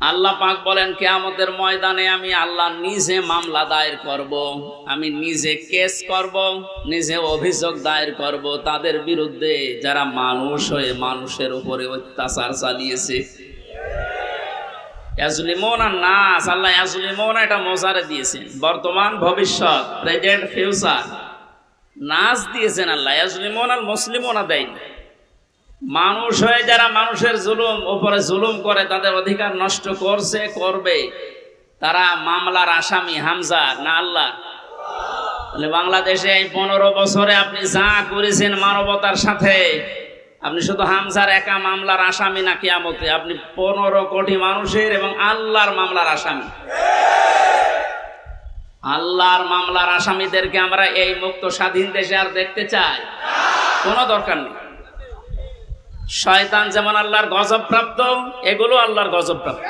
আল্লাহ পাক বলেন কিয়ামতের ময়দানে আমি আল্লাহ নিজে মামলা দায়ের করব, আমি নিজে কেস করব, নিজে অভিযোগ দায়ের করব তাদের বিরুদ্ধে যারা মানুষ হয়ে মানুষের উপরে অত্যাচার চালিয়েছে। ইয়াজলিমুনা নাস, আল্লাহ ইয়াজলিমুনা এটা মোজারে দিয়েছেন, বর্তমান ভবিষ্যৎ, প্রেজেন্ট ফিউচার। নাস দিয়েছেন আল্লাহ, ইয়াজলিমুনাল মুসলিমুনা দেয়নি। মানুষ হয়ে যারা মানুষের জুলুম উপরে জুলুম করে, তাদের অধিকার নষ্ট করছে, করবে, তারা মামলার আসামি হামজা না আল্লাহ? তাহলে বাংলাদেশে এই 15 বছরে আপনি যা করেছেন মানবতার সাথে, আপনি শুধু হামজার একা মামলার আসামি না কিয়ামতে? আপনি 15 কোটি মানুষের এবং আল্লাহর মামলার আসামি। আল্লাহর মামলার আসামিদেরকে আমরা এই মুক্ত স্বাধীন দেশে আর দেখতে চাই? কোনো দরকার নেই। শয়তান যেমন আল্লাহর গজব প্রাপ্ত, এগুলো আল্লাহর গজব প্রাপ্ত।